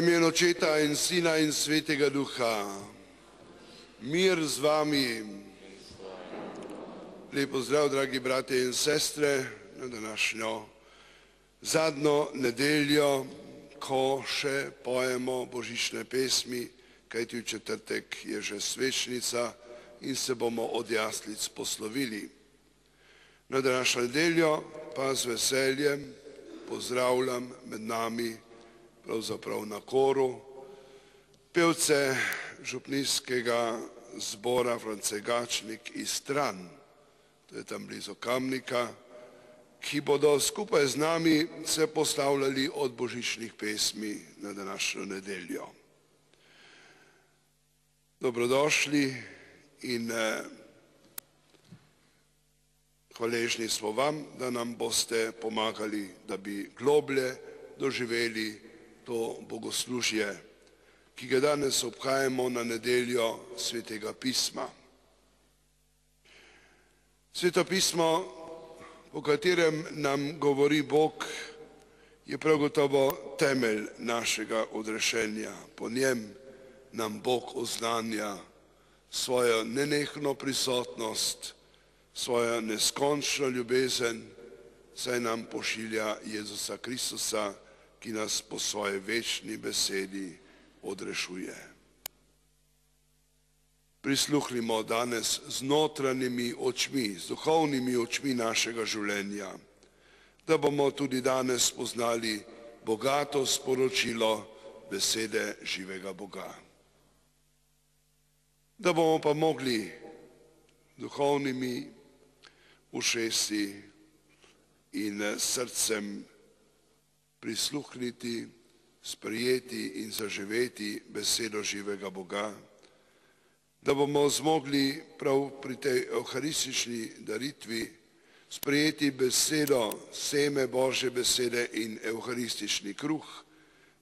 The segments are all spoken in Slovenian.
imenu Očeta in Sina in Svetega Duha. Mir z vami. Lep pozdrav, dragi bratje in sestre, na današnjo zadnjo nedeljo, ko še pojemo božične pesmi, kajti v četrtek je že svečnica in se bomo od jaslic poslovili. Na današnjo nedeljo pa z veseljem pozdravljam med nami, pravzaprav na koru, pevce župnijskega zbora France Gačnik iz Tran, to je tam blizu Kamnika, ki bodo skupaj z nami se poslavljali od božičnih pesmi na današnjo nedeljo. Dobrodošli in hvaležni smo vam, da nam boste pomagali, da bi globlje doživeli to bogoslužje, ki ga danes obhajamo na nedeljo Svetega pisma. Sveto pismo, po katerem nam govori Bog, je prav gotovo temelj našega odrešenja. Po njem nam Bog oznanja svojo nenehno prisotnost, svojo neskončno ljubezen, saj nam pošilja Jezusa Kristusa, ki nas po svoji večni besedi odrešuje. Prisluhnimo danes z notranjimi očmi, z duhovnimi očmi našega življenja, da bomo tudi danes poznali bogato sporočilo besede živega Boga. Da bomo pa mogli duhovnimi ušesi in srcem prisluhniti, sprejeti in zaživeti besedo živega Boga, da bomo zmogli prav pri tej evharistični daritvi sprejeti besedo, seme Božje besede in evharistični kruh,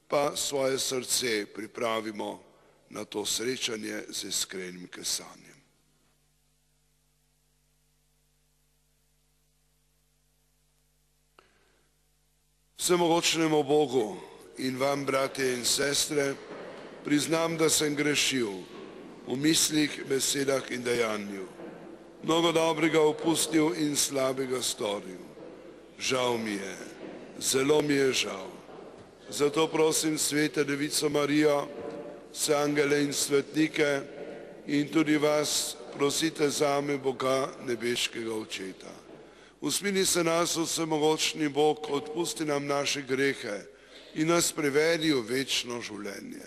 pa svoje srce pripravimo na to srečanje z iskrenim kesanjem. Vsemogočnemu Bogu in vam, bratje in sestre, priznam, da sem grešil v mislih, besedah in dejanju. Mnogo dobrega opustil in slabega storil. Žal mi je, zelo mi je žal. Zato prosim Svete Devico Marijo, vse angele in svetnike in tudi vas prosite zame Boga nebeškega Očeta. Usmili se nas, vsemogočni Bog, odpusti nam naše grehe in nas privedi v večno življenje.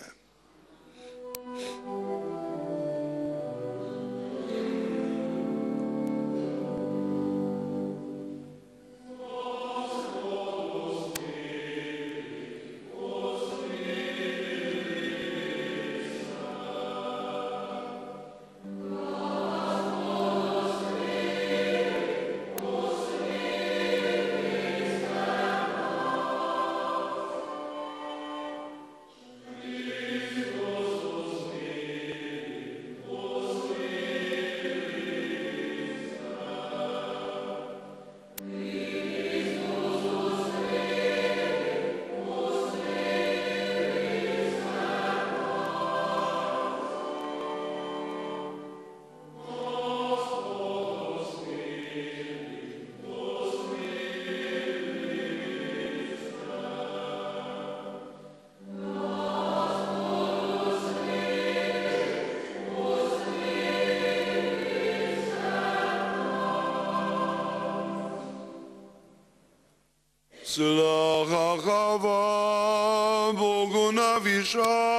Slava Bogu na višavah.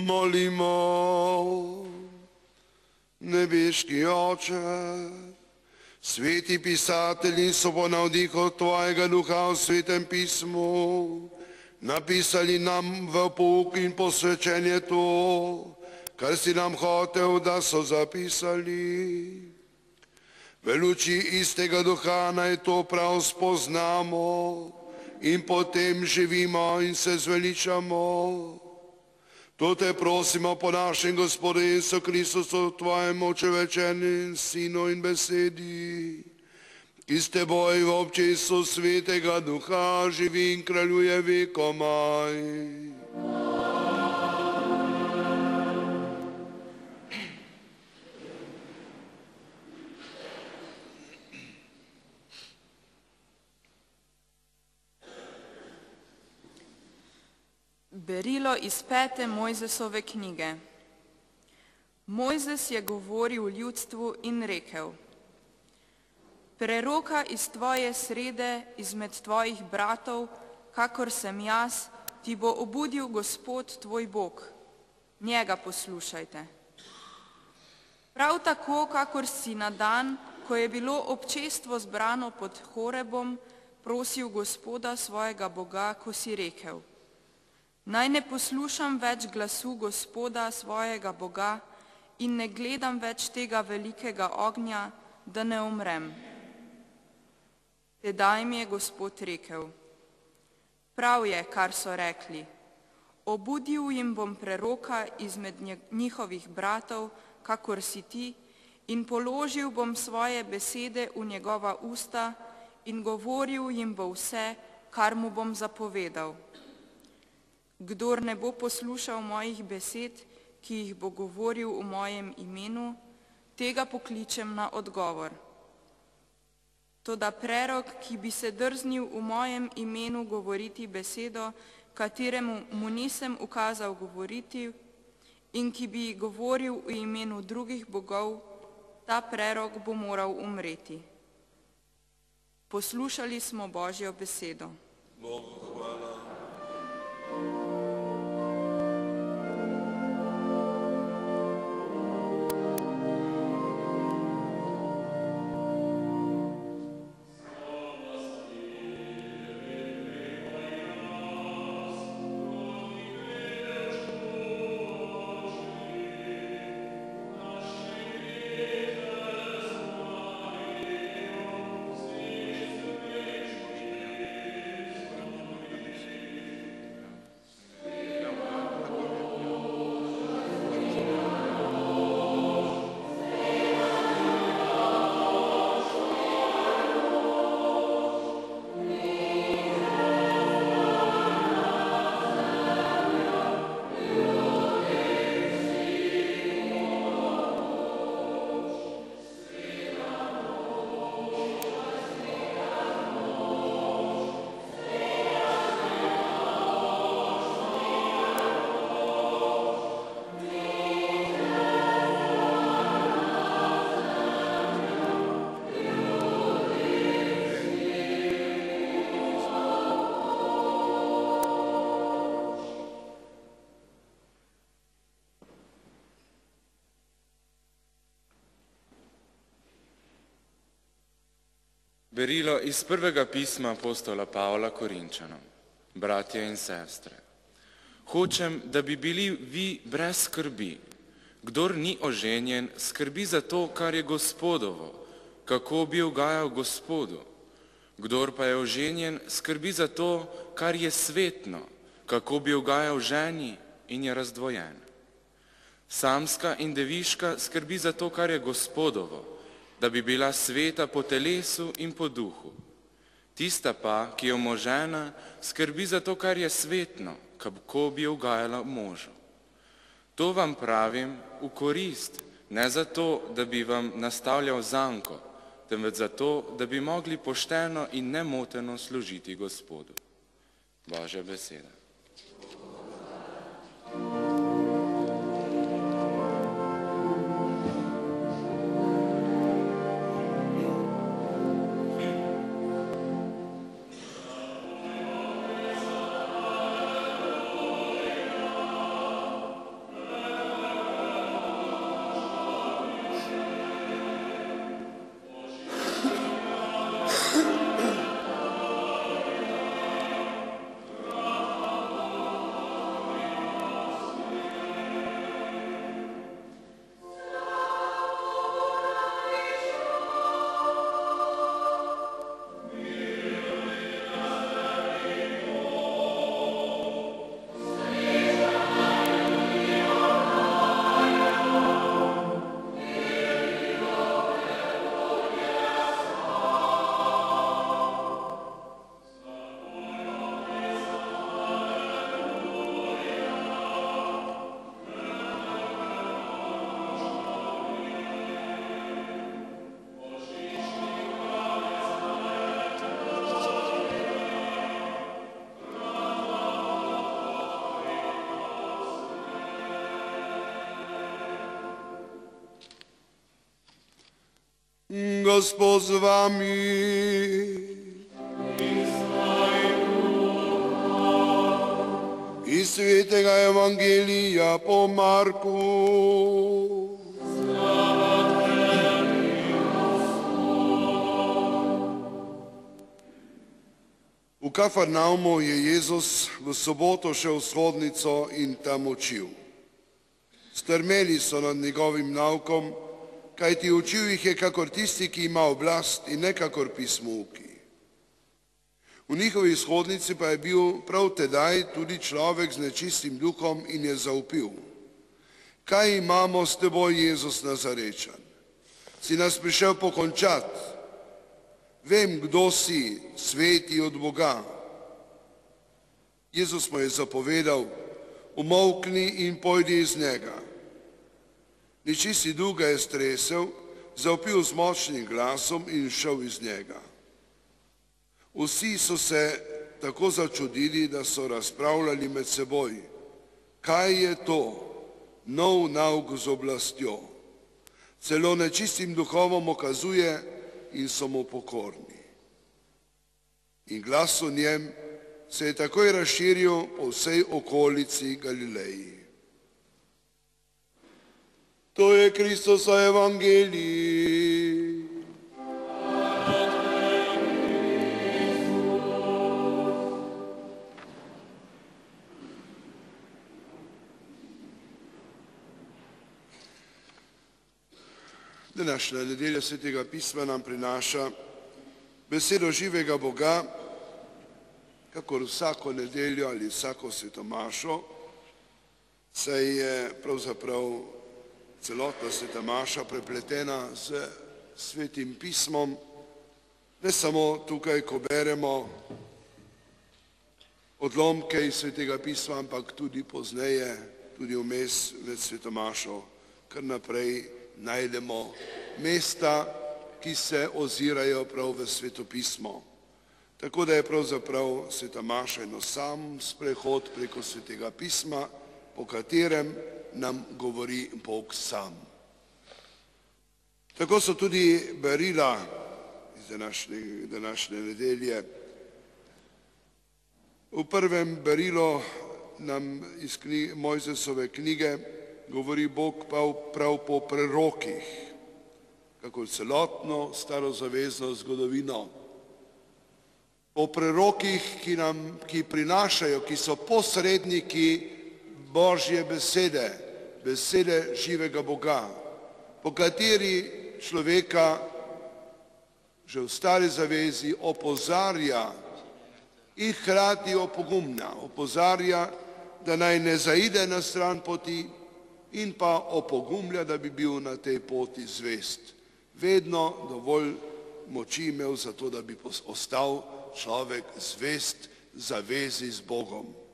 Molimo, nebeški Oče, sveti pisatelji so po navdihu Tvojega duha v svetem pismu napisali nam v pouk in posvečenje to, kar si nam hotel, da so zapisali. V luči istega duha naj to prav spoznamo in potem živimo in se zveličamo. To te prosimo po našem Gospodu Jesu Kristusu, Tvojem očevečenem Sinu in besedi, ki s Teboj v občestvu Svetega Duha živi in kraljuje vekomaj. Berilo iz 5. Mojzesove knjige. Mojzes je govoril ljudstvu in rekel: Preroka iz tvoje srede, izmed tvojih bratov, kakor sem jaz, ti bo obudil Gospod tvoj Bog. Njega poslušajte. Prav tako, kakor si na dan, ko je bilo občestvo zbrano pod Horebom, prosil Gospoda svojega Boga, ko si rekel: Naj ne poslušam več glasu Gospoda svojega Boga in ne gledam več tega velikega ognja, da ne umrem. Tedaj mi je Gospod rekel: Prav je, kar so rekli, obudil jim bom preroka izmed njihovih bratov, kakor si ti, in položil bom svoje besede v njegova usta in govoril jim bo vse, kar mu bom zapovedal. Kdor ne bo poslušal mojih besed, ki jih bo govoril v mojem imenu, tega pokličem na odgovor. Toda prerok, ki bi se drznil v mojem imenu govoriti besedo, kateremu mu nisem ukazal govoriti, in ki bi govoril v imenu drugih bogov, ta prerok bo moral umreti. Poslušali smo Božjo besedo. Bogu hvala. Berilo iz prvega pisma apostola Pavla Korinčanom. Bratje in sestre, hočem, da bi bili vi brez skrbi. Kdor ni oženjen, skrbi za to, kar je Gospodovo, kako bi ugajal Gospodu. Kdor pa je oženjen, skrbi za to, kar je svetno, kako bi ugajal ženi in je razdvojen. Samska in deviška skrbi za to, kar je Gospodovo, da bi bila sveta po telesu in po duhu. Tista pa, ki je omožena, skrbi za to, kar je svetno, kako bi ugajala možu. To vam pravim v korist, ne zato, da bi vam nastavljal zanko, temveč zato, da bi mogli pošteno in nemoteno služiti Gospodu. Božja beseda. Gospod z vami. Iz svetega Evangelija po Marku. V Kafarnaumu je Jezus v soboto šel v shodnico in tam učil. Strmeli so nad njegovim naukom, kajti učil jih je kakor tisti, ki ima oblast in ne kakor pismouki. V njihovi shodnici pa je bil prav tedaj tudi človek z nečistim duhom in je zavpil: Kaj imamo s teboj, Jezus Nazarečan? Si nas prišel pokončati? Vem, kdo si, sveti od Boga. Jezus mu je zapovedal: Umolkni in pojdi iz njega. Nečisti duh ga je stresel, zavpil z močnim glasom in šel iz njega. Vsi so se tako začudili, da so razpravljali med seboj: Kaj je to? Nov nauk z oblastjo. Celo nečistim duhovom ukazuje in so mu pokorni. In glas o njem se je takoj razširil po vsej okolici Galileji. To je Kristosov evangelij. Današnja nedelja Svetega pisma nam prinaša besedo živega Boga, kakor vsako nedeljo ali vsako svetomašo, saj je pravzaprav celotna sveta maša prepletena s svetim pismom, ne samo tukaj, ko beremo odlomke iz svetega pisma, ampak tudi pozneje, tudi vmes med svetomašo, kar naprej najdemo mesta, ki se ozirajo prav v svetopismo. Tako da je pravzaprav sveta maša eno sam sprehod preko svetega pisma, po katerem nam govori Bog sam. Tako so tudi berila iz današnje nedelje. V prvem berilu nam iz Mojzesove knjige govori Bog prav po prerokih, kako celotno starozavezno zgodovino. Po prerokih, ki prinašajo, ki so posredniki Božje besede, besede živega Boga, po kateri človeka že v stari zavezi opozarja in hkrati opogumlja, opozarja, da naj ne zaide na stran poti, in pa opogumlja, da bi bil na tej poti zvest. Vedno dovolj moči imel za to, da bi ostal človek zvest zavezi z Bogom.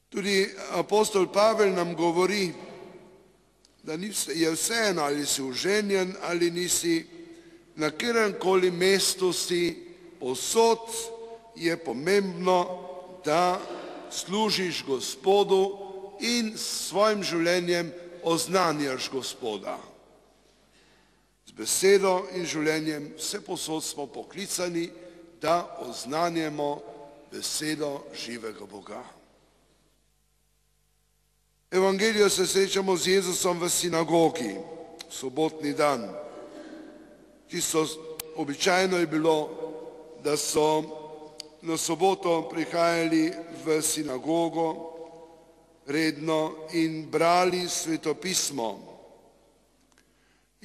Tudi apostol Pavel nam govori, da je vseeno, ali si oženjen ali nisi, na kateremkoli mestu si, povsod je pomembno, da služiš Gospodu in s svojim življenjem oznanjaš Gospoda. Z besedo in življenjem vsepovsod smo poklicani, da oznanjamo besedo živega Boga. V Evangeliju se srečamo z Jezusom v sinagogi, sobotni dan. Čisto običajno je bilo, da so na soboto prihajali v sinagogo redno in brali svetopismo.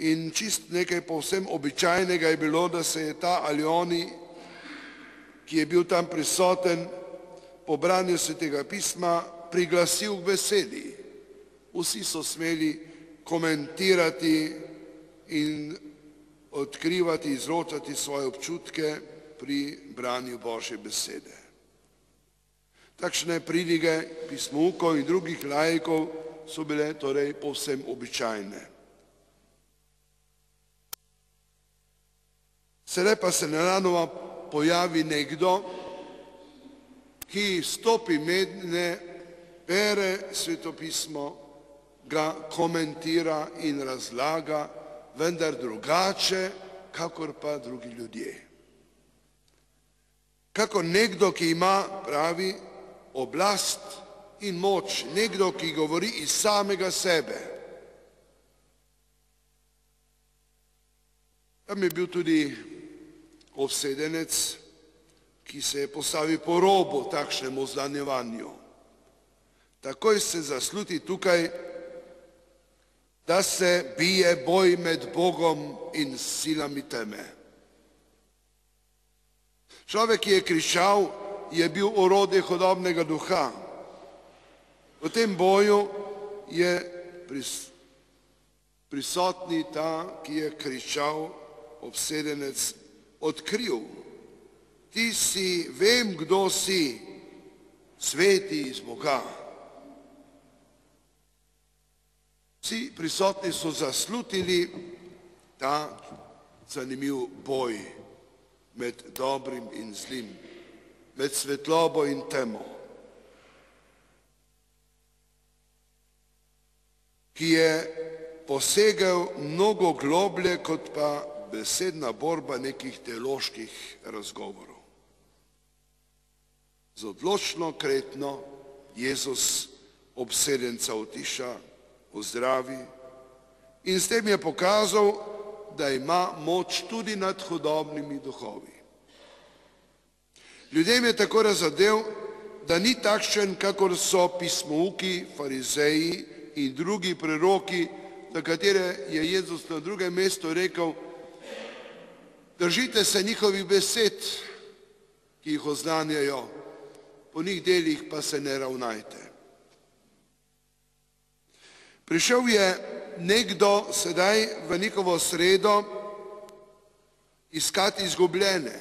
In čist nekaj povsem običajnega je bilo, da se je ta ali oni, ki je bil tam prisoten, po branju svetega pisma priglasil k besedi. Vsi so smeli komentirati in odkrivati, izročati svoje občutke pri branju Božje besede. Takšne pridige pismoukov in drugih laikov so bile torej povsem običajne. Sedaj pa se nenadoma pojavi nekdo, ki stopi mednje, bere svetopismo, ga komentira in razlaga vendar drugače, kakor pa drugi ljudje. Kakor nekdo, ki ima, pravi, oblast in moč, nekdo, ki govori iz samega sebe. Tam je bil tudi obsedenec, ki se je postavil po robu takšnemu oznanjevanju. Takoj se zasluti tukaj, da se bije boj med Bogom in silami teme. Človek, ki je kričal, je bil orodje hudobnega duha. V tem boju je prisotni ta, ki je kričal, obsedenec, odkril: ti si, vem, kdo si, sveti iz Boga. Vsi prisotni so zaslutili ta zanimiv boj med dobrim in zlim, med svetlobo in temo, ki je posegel mnogo globlje kot pa besedna borba nekih teoloških razgovorov. Z odločno kretnjo Jezus obsedenca utiša, ozdravi in s tem je pokazal, da ima moč tudi nad hudobnimi duhovi. Ljudem je tako razodel, da ni takšen, kakor so pismouki, farizeji in drugi preroki, za katere je Jezus na drugem mestu rekel: držite se njihovih besed, ki jih oznanjajo, po njih delih pa se ne ravnajte. Prišel je nekdo sedaj v njihovo sredo iskati izgubljene.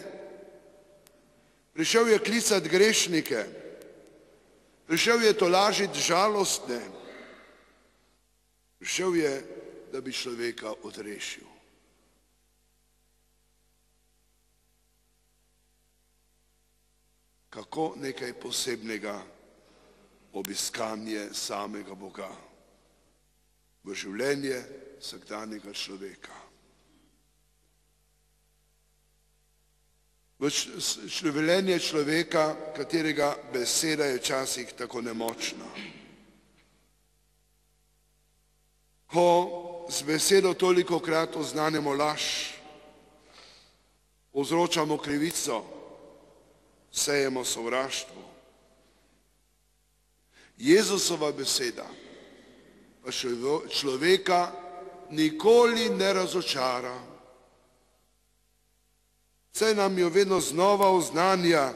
Prišel je klicati grešnike. Prišel je tolažiti žalostne. Prišel je, da bi človeka odrešil. Kako nekaj posebnega obiskanje samega Boga v življenje vsakdanjega človeka. V življenje človeka, katerega beseda je včasih tako nemočna. Ko z besedo tolikokrat oznanemo laž, povzročamo krivico, sejemo sovraštvo. Jezusova beseda pa človeka nikoli ne razočara, saj nam jo vedno znova oznanja,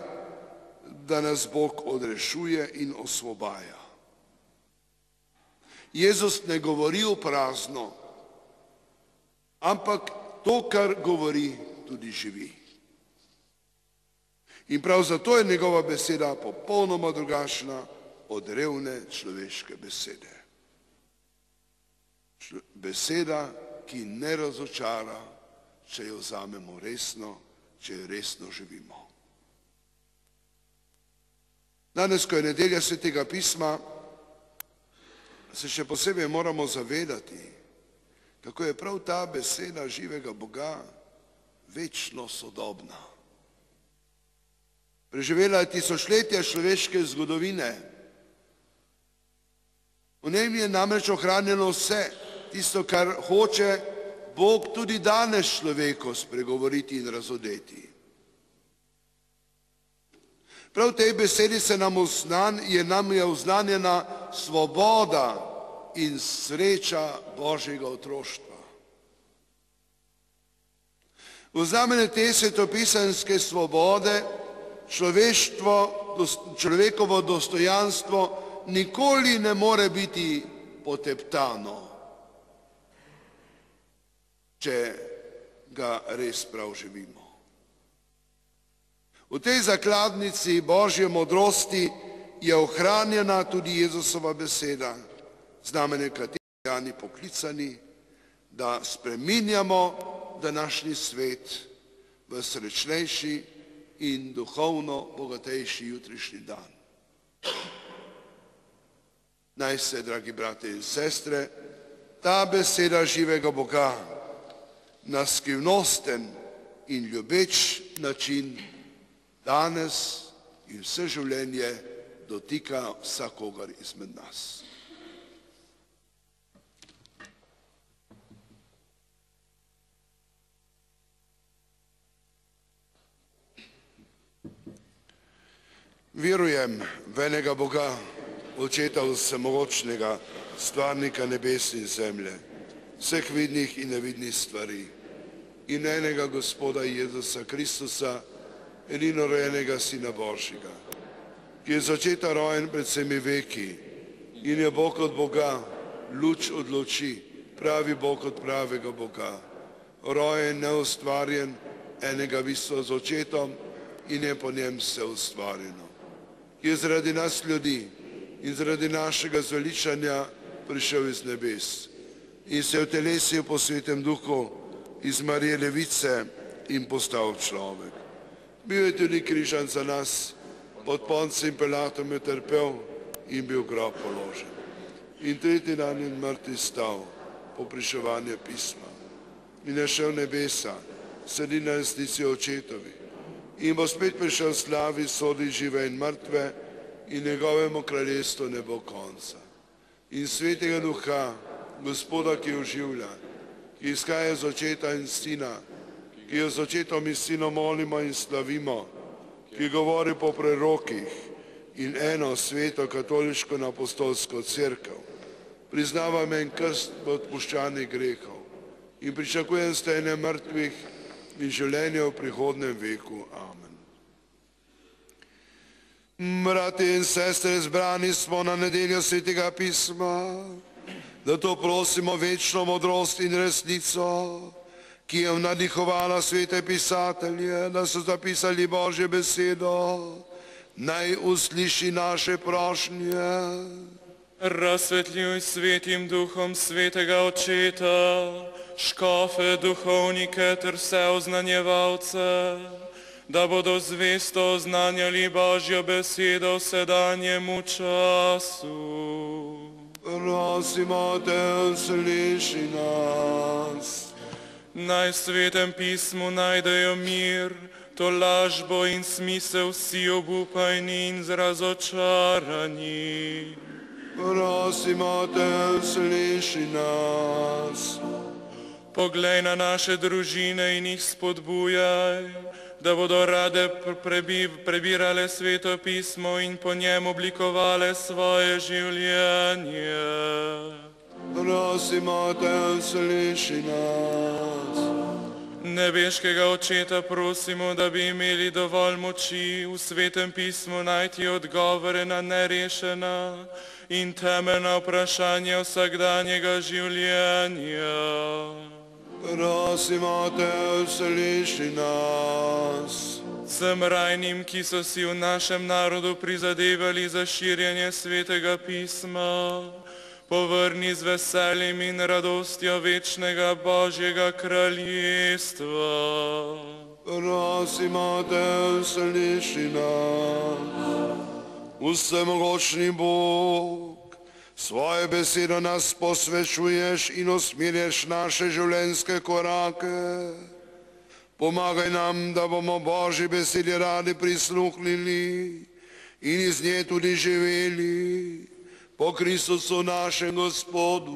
da nas Bog odrešuje in osvobaja. Jezus ne govori v prazno, ampak to, kar govori, tudi živi. In prav zato je njegova beseda popolnoma drugačna od revne človeške besede. Beseda, ki ne razočara, če jo vzamemo resno, če jo resno živimo. Danes, ko je nedelja Svetega pisma, se še posebej moramo zavedati, kako je prav ta beseda živega Boga večno sodobna. Preživela je tisočletja človeške zgodovine. V njem je namreč ohranjeno vse, tisto, kar hoče Bog tudi danes človeku spregovoriti in razodeti. Prav v tej besedi je nam oznanjena svoboda in sreča Božjega otroštva. V znamenju te svetopisanske svobode človekovo dostojanstvo nikoli ne more biti poteptano, če ga res prav živimo. V tej zakladnici Božje modrosti je ohranjena tudi Jezusova beseda, znamenje kateri poklicani, da spreminjamo današnji svet v srečnejši in duhovno bogatejši jutrišnji dan. Naj se, dragi brate in sestre, ta beseda živega Boga na skrivnosten in ljubeč način danes in vse življenje dotika vsakogar izmed nas. Verujem v enega Boga, Očeta vsemogočnega, stvarnika nebes in zemlje, vseh vidnih in nevidnih stvari, in enega Gospoda Jezusa Kristusa, edinorojenega Sina Božjega, ki je z očeta rojen pred vsemi veki in je Bog od Boga, luč od luči, pravi Bog od pravega Boga, rojen, neustvarjen, enega v bistvu z očetom in je po njem vse ustvarjeno, ki je zaradi nas ljudi in zaradi našega zveličanja prišel iz nebes in se je utelesil po Svetem Duhu iz Marije Levice in postal človek. Bil je tudi križan za nas, pod Poncem Pilatom je trpel in bil v grob položen. In tretji dan je mrtvi stal po pričevanju pisma in je šel v nebesa, sedi na desnici očetovi in bo spet prišel v slavi, sodi žive in mrtve in njegovemu kraljestvu ne bo konca. In Svetega Duha, Gospoda, ki oživlja, ki izhaja z očeta in sina, ki jo z očetom in sinom molimo in slavimo, ki govori po prerokih in eno sveto katoliško in apostolsko cerkev, priznavam en krst v odpuščanju grehov in pričakujem stajanje mrtvih in življenje v prihodnem veku. Amen. Brati in sestre, zbrani smo na nedeljo Svetega pisma, zato prosimo večno modrost in resnico, ki je nadihovala svete pisatelje, da so zapisali Božjo besedo, naj usliši naše prošnje. Razsvetljuj Svetim Duhom Svetega Očeta, škofe, duhovnike ter vse oznanjevalce, da bodo zvesto oznanjali Božjo besedo v sedanjemu času. Prosimo te, usliši nas. Naj v Svetem pismu najdejo mir, to lažbo in smisel vsi obupajni in razočarani. Prosimo te, usliši nas. Poglej na naše družine in jih spodbujaj, da bodo rade prebirale Sveto pismo in po njem oblikovale svoje življenje. Prosimo te, usliši nas. Nebeškega Očeta prosimo, da bi imeli dovolj moči v Svetem pismu najti odgovore na nerešena in temeljna vprašanja vsakdanjega življenja. Prosimo te, usliši nas. Vsem rajnim, ki so si v našem narodu prizadevali za širjenje Svetega pisma, povrni z veseljem in radostjo večnega Božjega kraljestva. Prosimo te, usliši nas. Vsemogočni Bog, svoje besedo nas posvečuješ in usmerješ naše življenjske korake. Pomagaj nam, da bomo Božji besedi radi prisluhnili in iz nje tudi živeli. Po Kristusu našem Gospodu.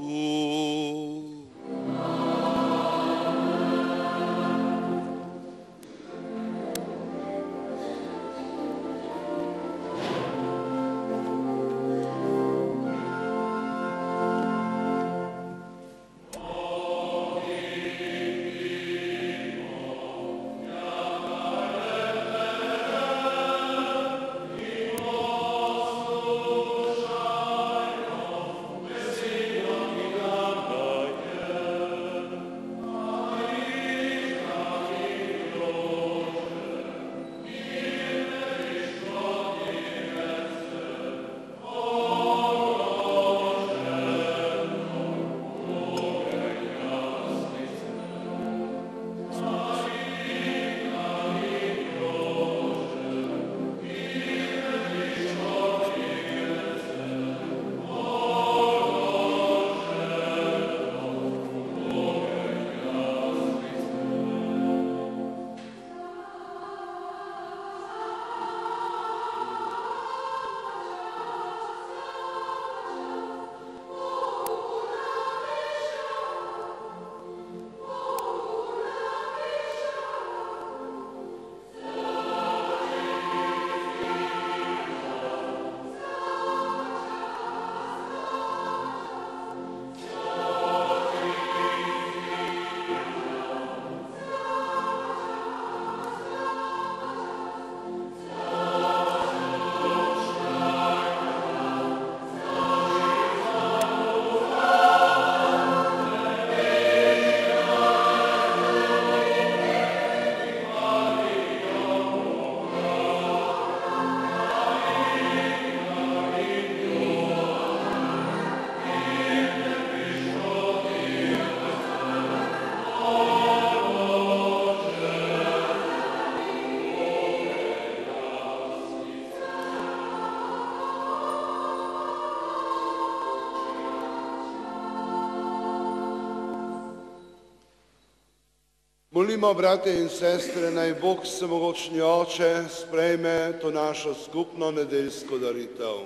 Molimo, brate in sestre, naj Bog vsemogočni Oče sprejme to našo skupno nedeljsko daritev.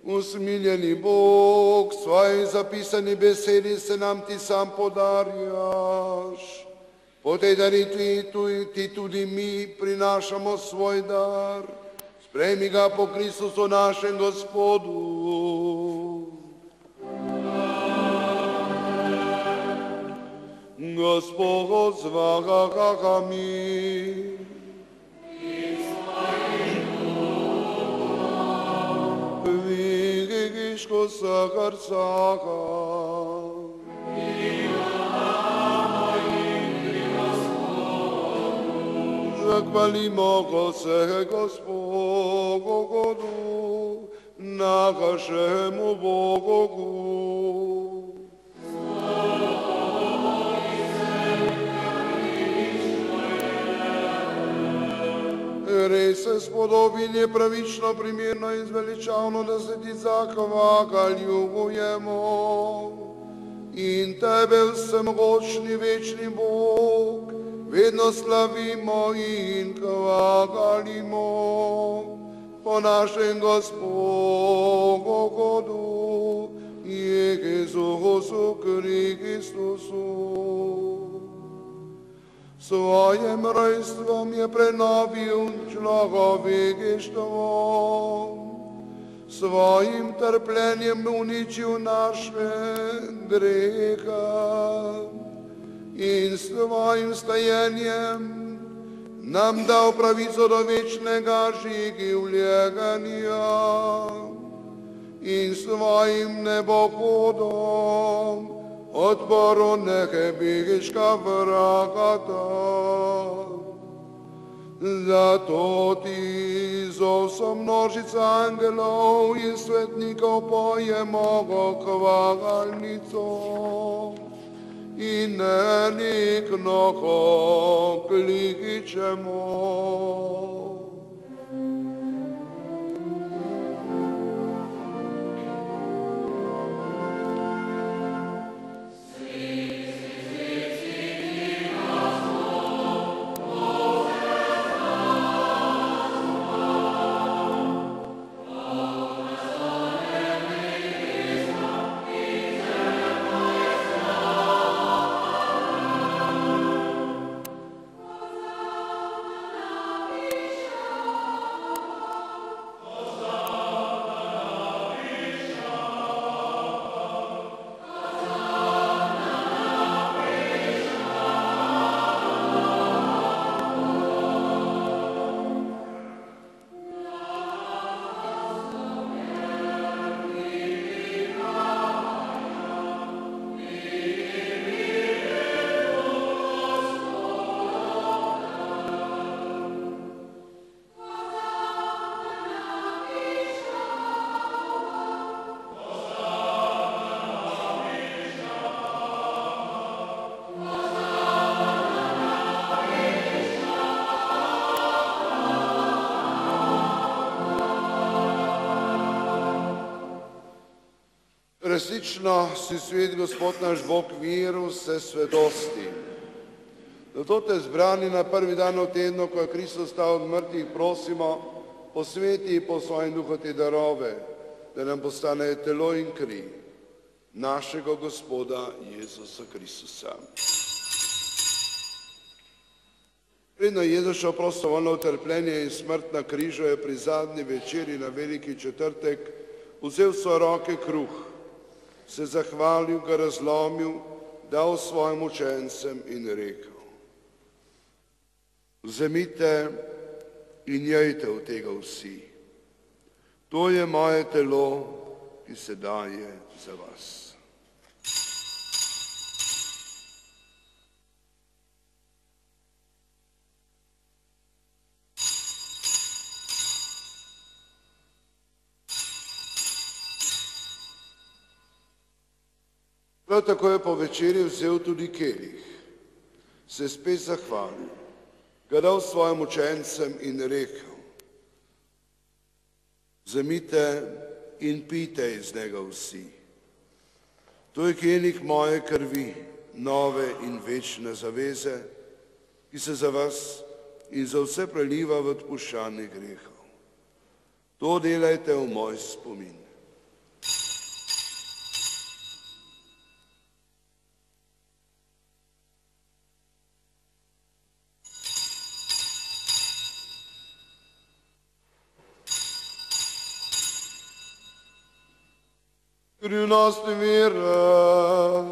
Usmiljeni Bog, svoj zapisani besedi se nam ti sam podarjaš. Po tej daritvi ti tudi mi prinašamo svoj dar. Sprejmi ga po Kristusu našem Gospodu. Gospod z vami. Vigiško srca. Zahvalimo go se Gospodu, našemu Bogu. Res se spodobin je pravično, primerno in zveličavno, da se ti zahvaljujemo. In tebe vsemogočni večni Bog vedno slavimo in hvalimo po našem Gospodu Jezusu Kristusu. Svojim rojstvom je prenovil človeštvo, svojim trpljenjem uničil naše greha in svojim stajenjem nam dal pravico do večnega življenja in svojim nebohodom odprl nebeška vrata. Zato ti z vso množico angelov in svetnikov pojemo hvalnico in nenehno kličemo. Resnično si svet, Gospod naš Bog, vir vse svetosti. Zato te zbrani na prvi dan v tednu, ko je Kristus stal od mrtvih, prosimo, posveti po svojem duhu te darove, da nam postanejo telo in kri našega Gospoda Jezusa Kristusa. Predno je Jezus šel prostovoljno v trpljenje in smrt na križu, je pri zadnji večeri na veliki četrtek vzel v svoje roke kruh, se zahvalil, ga razlomil, dal svojim učencem in rekel: vzemite in jejte od tega vsi. To je moje telo, ki se daje za vas. Prav tako je po večerji vzel tudi kelih, se spet zahvalil, ga dal svojim učencem in rekel: Vzemite in pijte iz njega vsi. To je kelih moje krvi, nove in večne zaveze, ki se za vas in za vse preliva v odpuščanje grehov. To delajte v moj spomin. Skrivnost vira.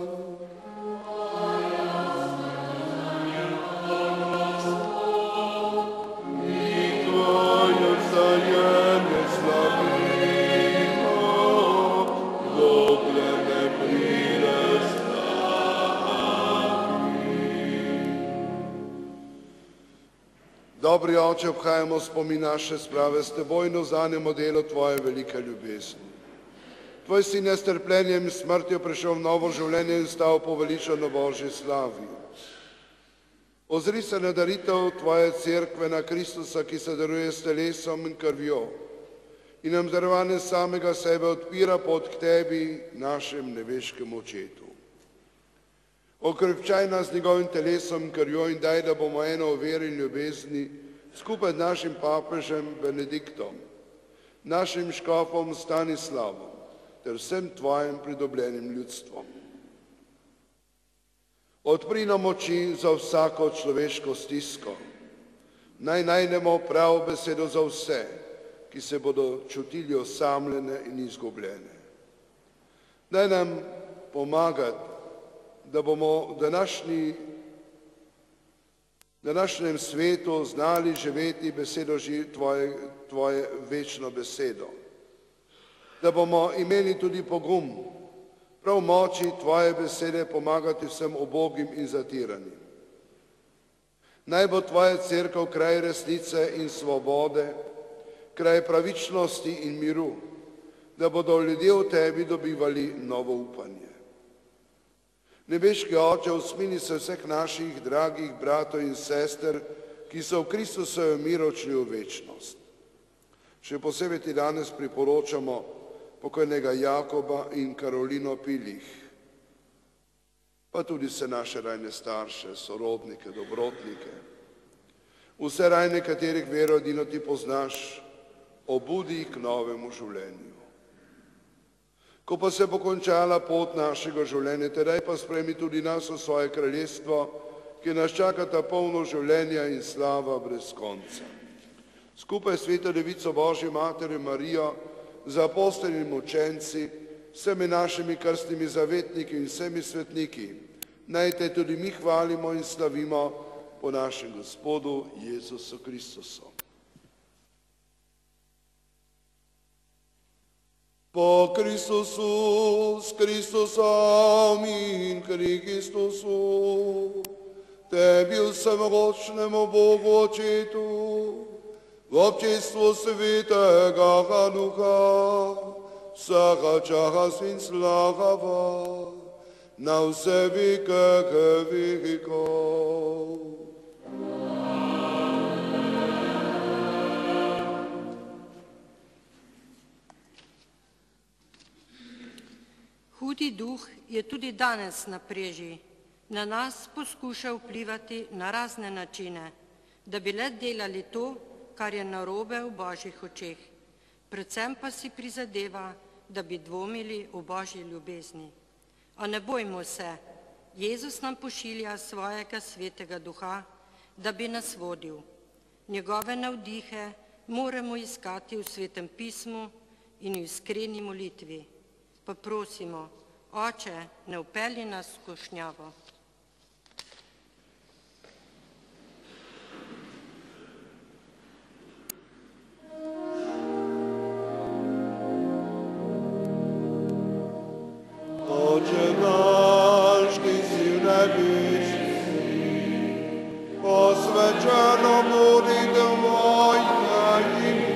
Dobri oče, obhajamo spomin naše sprave s teboj in ozanjamo delo tvoje velike ljubezni. Tvoj sin je s trpljenjem in smrtjo prišel v novo življenje in stal poveličan v Božji slavi. Ozri se na daritev tvoje cerkve, na Kristusa, ki se daruje s telesom in krvjo in nam darovanje samega sebe odpira pot k tebi, našem nebeškem očetu. Okrepčaj nas z njegovim telesom in krvjo in daj, da bomo eno v veri in ljubezni skupaj z našim papežem Benediktom, našim škofom Stanislavom ter vsem tvojim pridobljenim ljudstvom. Odpri nam oči za vsako človeško stisko. Naj najdemo pravo besedo za vse, ki se bodo čutili osamljene in izgubljene. Daj nam pomagati, da bomo v današnjem svetu znali živeti besedo tvoje večno besedo. Da bomo imeli tudi pogum, prav moči tvoje besede pomagati vsem ubogim in zatiranim. Naj bo tvoja cerkev kraj resnice in svobode, kraj pravičnosti in miru, da bodo ljudje v tebi dobivali novo upanje. Nebeški oče, usmili se vseh naših dragih bratov in sester, ki so v Kristusovem miru odšli v večnost. Še posebej ti danes priporočamo pokojnega Jakoba in Karolino Pilih, pa tudi vse naše rajne starše, sorodnike, dobrotnike, vse rajne, katerih vero edino ti poznaš, obudi k novemu življenju. Ko pa se bo končala pot našega življenja, tedaj pa sprejmi tudi nas v svoje kraljestvo, ki nas čakata polno življenja in slava brez konca. Skupaj s sveto devico Božjo Materjo Marijo, z apostoli in učenci, vsemi našimi krstnimi zavetniki in vsemi svetniki, naj te tudi mi hvalimo in slavimo po našem Gospodu Jezusu Kristusu. Po Kristusu, s Kristusom in Kristusu, tebi vsemogočnemu Bogu Očetu, v občestvu Svetega Duha, vsega časa in slava, na vse veke vekov. Hudi duh je tudi danes na preži, na nas poskuša vplivati na razne načine, da bi le delali to, kar je narobe v Božjih očeh, predvsem pa si prizadeva, da bi dvomili v Božji ljubezni. A ne bojmo se, Jezus nam pošilja svojega svetega duha, da bi nas vodil. Njegove navdihe moramo iskati v svetem pismu in v iskreni molitvi. Pa prosimo, Oče, ne vpelji nas v skušnjavo. Oče naš, ki si v nebesih, posvečeno bodi tvoje ime,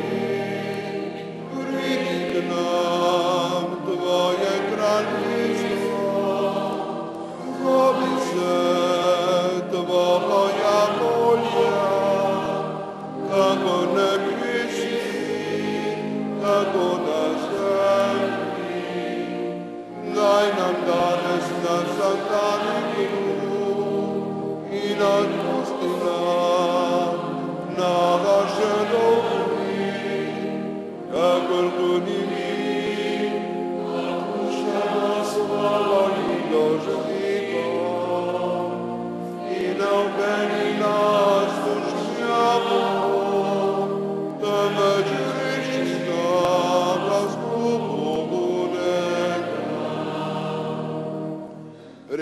pridi k nam tvoje kraljestvo, zobi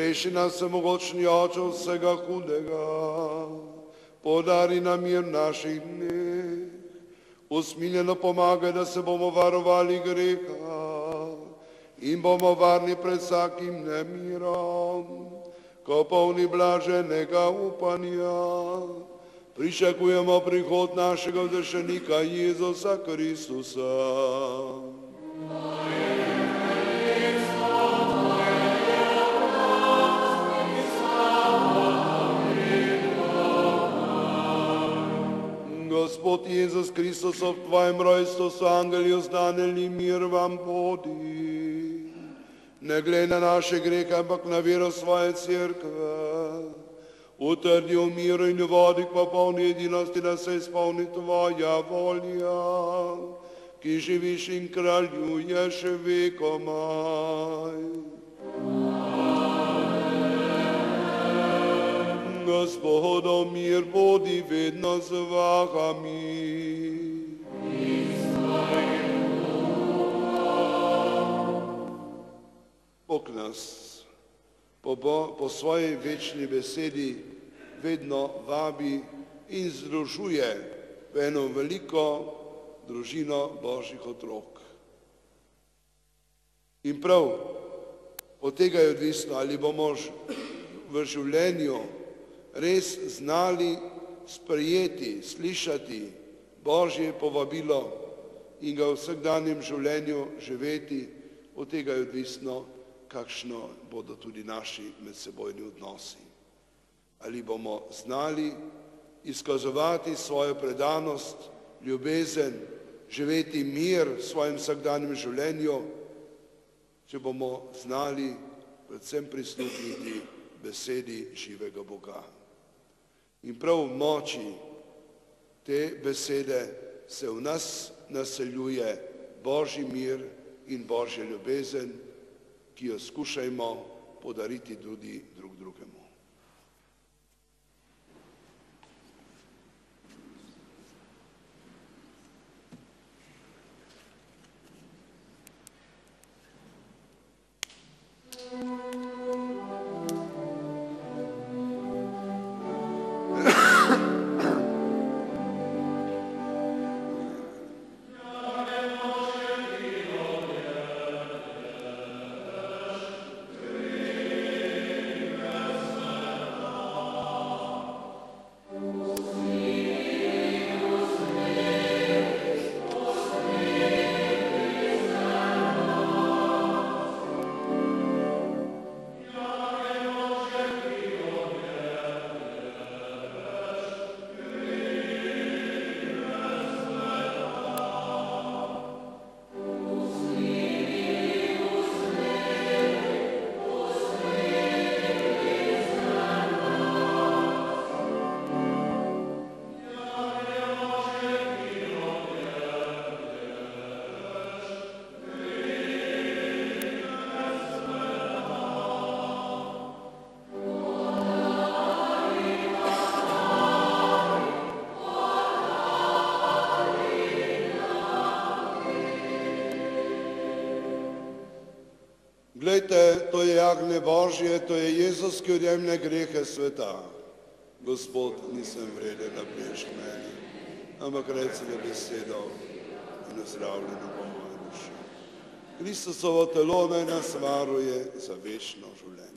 Razreši nas vsemogočni Oče vsega hudega, podari nam mir naših dneh, usmiljeno pomagaj, da se bomo varovali greha in bomo varni pred vsakim nemirom, ko polni blaženega upanja. Pričakujemo prihod našega vdršenika Jezusa Kristusa. Gospod Jezus Kristus, ob tvojem rojstvu so angeli oznanili mir vam bodi. Ne glej na naše grehe, ampak na vero svoje cerkve. Utrdi v miru in vodi k popolni edinosti, da se izpolni tvoja volja, ki živiš in kraljuješ vekomaj. Gospodov mir bodi vedno z vami. Bog nas po svoji večni besedi vedno vabi in združuje v eno veliko družino Božjih otrok. In prav od tega je odvisno, ali bomo v življenju res znali sprejeti, slišati Božje povabilo in ga v vsakdanjem življenju živeti, od tega je odvisno, kakšno bodo tudi naši medsebojni odnosi. Ali bomo znali izkazovati svojo predanost, ljubezen, živeti mir v svojem vsakdanjem življenju, če bomo znali predvsem prisluhniti besedi živega Boga. In prav v moči te besede se v nas naseljuje Božji mir in Božja ljubezen, ki jo skušajmo podariti tudi drug drugemu. Glejte, to je jagnje Božje, to je Jezus, ki odjemlje grehe sveta. Gospod, nisem vreden, da priješ k meni, ampak reci mi besedo in ozdravljeno bo moja duša. Kristusovo telo naj nas varuje za večno življenje.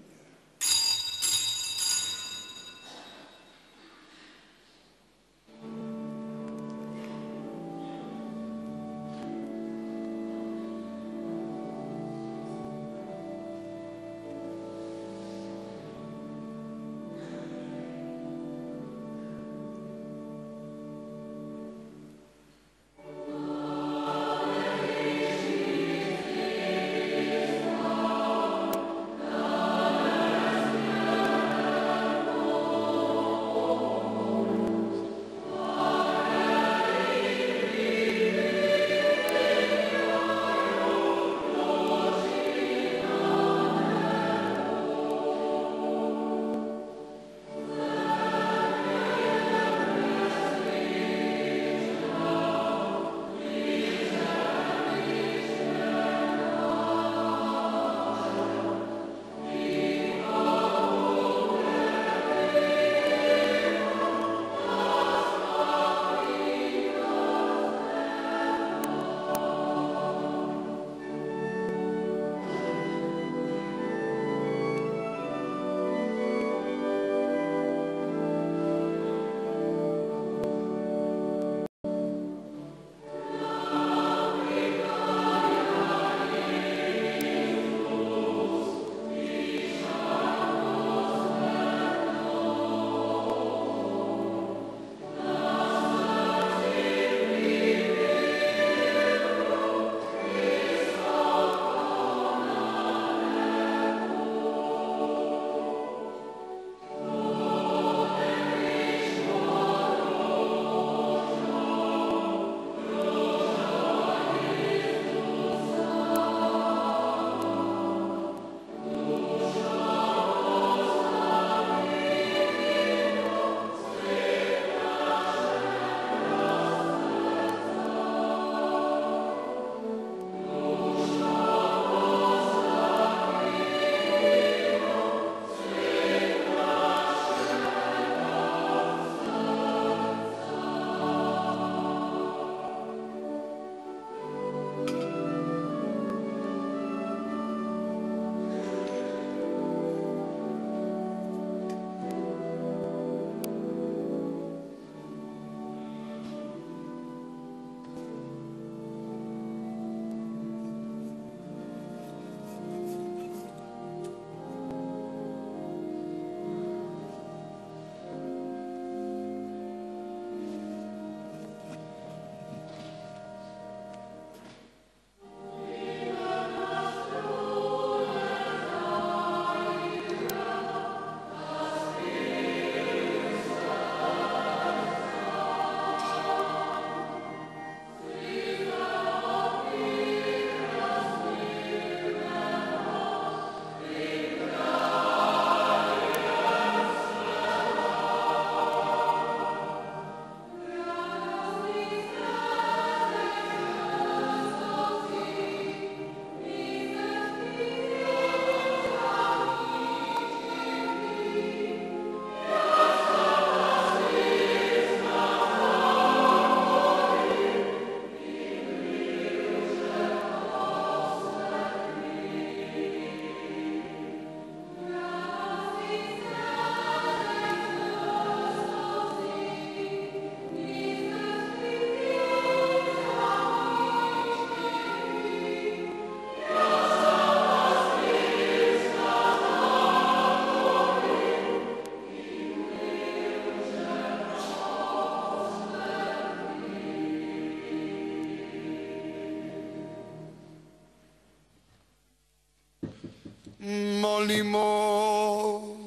molimo.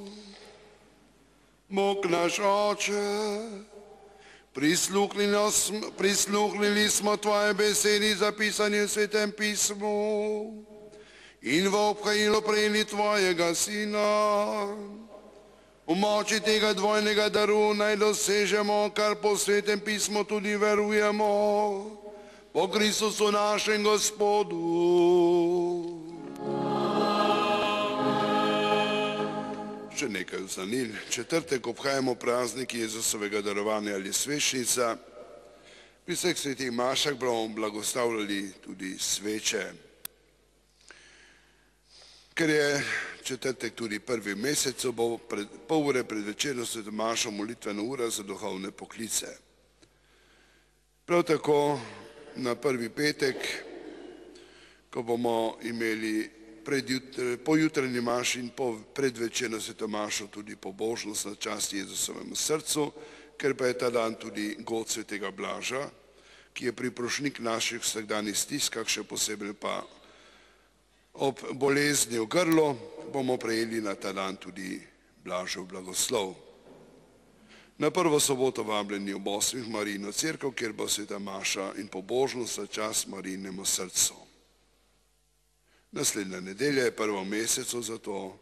Bog naš Oče, prisluhnili smo Tvoje besedi zapisani v Svetem pismu in v obhajilu prejeli Tvojega Sina. V moči tega dvojnega daru naj dosežemo, kar po Svetem pismu tudi verujemo, po Kristusu našem Gospodu. Še nekaj oznanil. Četrtek obhajamo praznik Jezusovega darovanja ali svečnica. Pri vseh svetih mašah bomo blagoslavljali tudi sveče. Ker je četrtek tudi prvi v mesecu, bo pol ure pred večerno sveto mašo molitvena ura za duhovne poklice. Prav tako na prvi petek, ko bomo imeli po jutranji maši in po predvečerno sveto mašo tudi pobožnost na čast Jezusovemu srcu, ker pa je ta dan tudi god svetega Blaža, ki je priprošnik naših vsakdanjih stiskah, še posebej pa ob bolezni v grlu, bomo prejeli na ta dan tudi Blažev blagoslov. Na prvo soboto vabljeni ob 8. Marijino cerkev, kjer bo sveta maša in pobožnost za čast Marijinemu srcu. Naslednja nedelja je prvo v mesecu, zato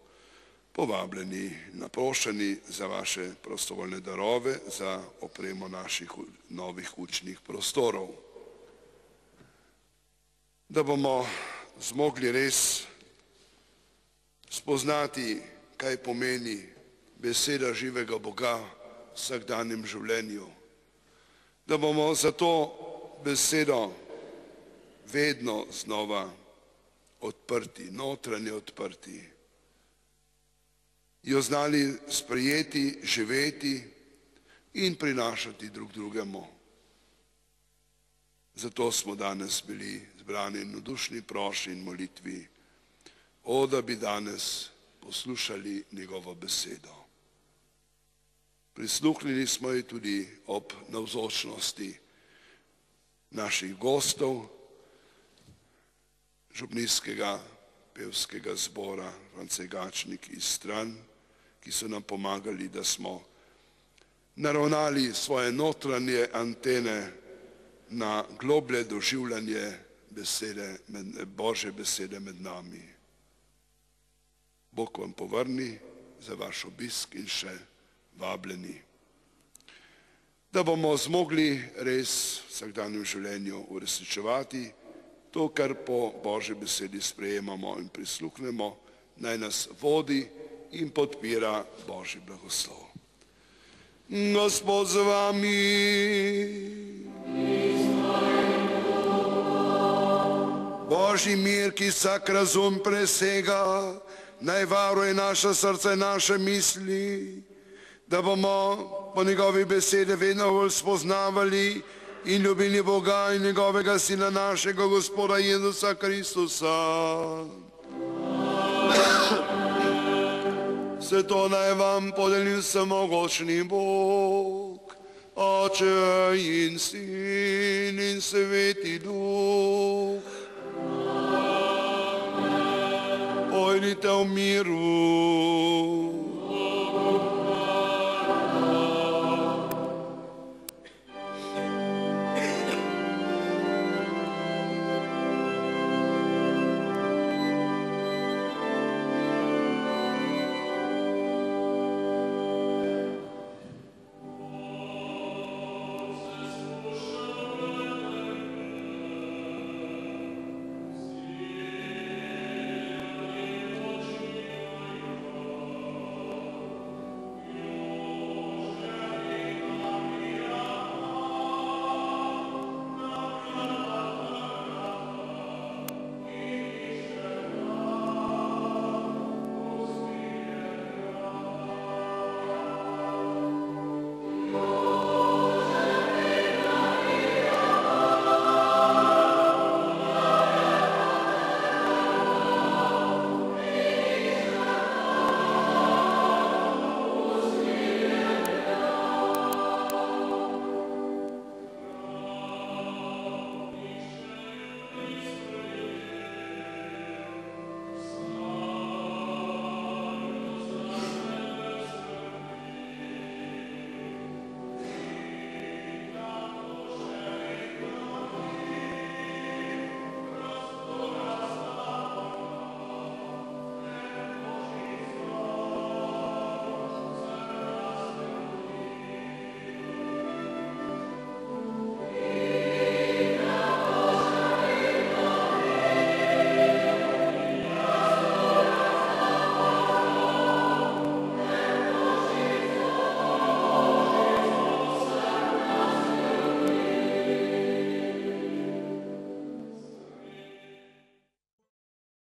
povabljeni, naprošeni za vaše prostovoljne darove za opremo naših novih učnih prostorov. Da bomo zmogli res spoznati, kaj pomeni beseda živega Boga v vsakdanjem življenju. Da bomo za to besedo vedno znova odprti, notranje odprti, jo znali sprejeti, živeti in prinašati drug drugemu. Zato smo danes bili zbrani in navdušni prošnji in molitvi, da bi danes poslušali njegovo besedo. Prisluhnili smo ji tudi ob navzočnosti naših gostov, župnijskega pevskega zbora France Gačnik iz Stran, ki so nam pomagali, da smo naravnali svoje notranje antene na globlje doživljanje Božje besede med nami. Bog vam povrni za vaš obisk in še vabljeni. Da bomo zmogli res v vsakdanjem življenju uresničevati to, kar po Božji besedi sprejemamo in prisluhnemo, naj nas vodi in podpira Božji blagoslov. Gospod z vami. Božji mir, ki vsak razum presega, naj varuje naša srca in naše misli, da bomo po njegovi besedi vedno bolj spoznavali in ljubili Boga in njegovega Sina našega Gospoda Jezusa Kristusa. Vse to naj vam podeli vsemogočni Bog, Oče in Sin in Sveti Duh. Pojdite v miru.